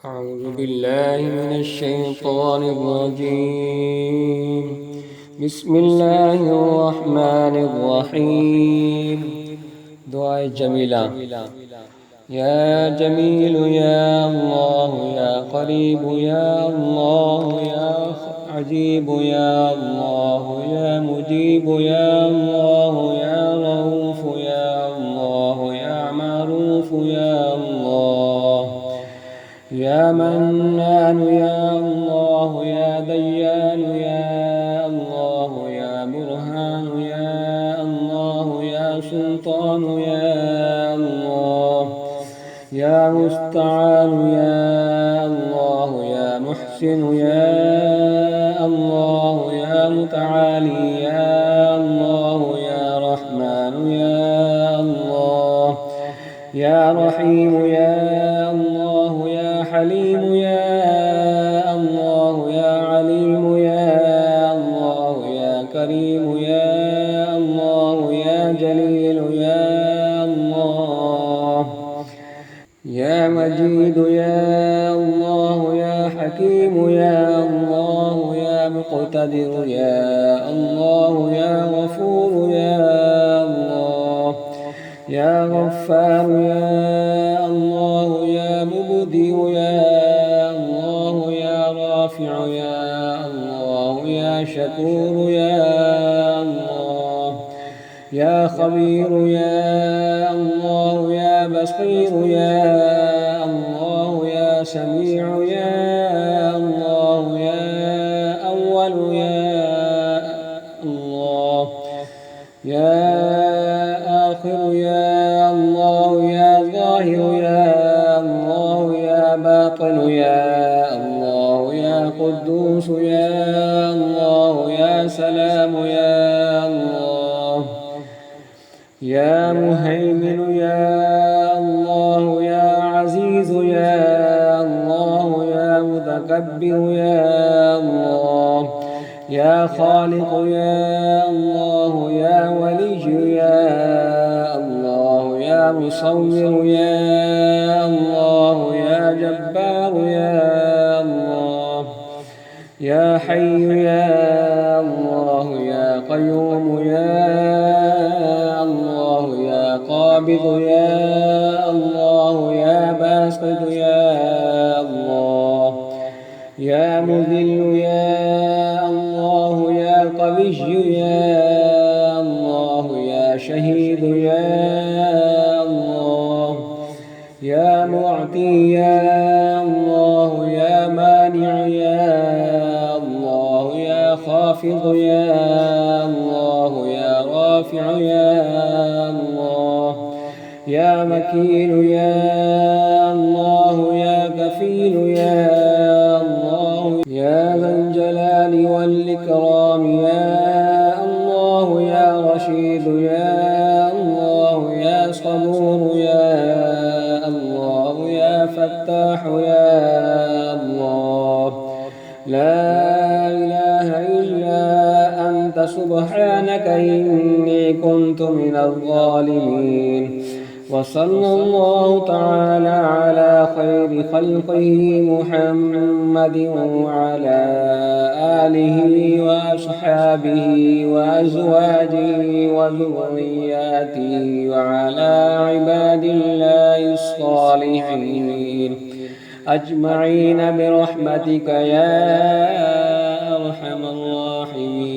أعوذ بالله من الشيطان الرجيم. بسم الله الرحمن الرحيم. دعاء جميلة. يا جميل يا الله يا قريب يا الله يا عجيب يا الله يا مجيب يا الله يا رؤوف يا الله يا معروف يا الله يا منان يا الله يا ديان يا الله يا برهان يا الله يا سلطان يا الله يا مستعان يا الله يا محسن يا الله يا متعالي يا الله يا رحمن يا الله يا رحيم يا الله يا حليم يا الله يا عليم يا الله يا كريم يا الله يا جليل يا الله يا مجيد يا الله يا حكيم يا الله يا مقتدر يا الله يا غفور يا الله يا غفار يا الله يا مبدئ يا الله يا رافع يا الله يا شكور يا الله يا خبير يا الله يا بصير يا الله يا سميع يا الله يا أول يا الله يا آخر يا الله يا ظاهر يا الله يا باطن يا الله يا قدوس يا الله يا سلام يا الله يا مهيمن يا الله يا عزيز يا الله يا متكبر يا الله يا خالق يا الله يا ولي يا الله يا مصور يا الله يا جبار يا الله يا حي يا الله يا قيوم يا الله يا قابض يا الله يا باسط يا الله يا مذل يا الله يا قوي يا الله يا شهيد يا الله يا معطي يا الله يا مانع يا الله يا خافض يا الله يا رافع يا الله يا مكين يا الله يا كفيل يا الله يا ذا الجلال والإكرام يا الله يا رشيد يا الله يا صبور يا الله يا فتاح يا الله لا إله إلا أنت سبحانك إني كنت من الظالمين. وصلى الله تعالى على خير خلقه محمد وعلى آله وأصحابه وأزواجه وذرياته وعلى عباد الله الصالحين أجمعين برحمتك يا أرحم الراحمين.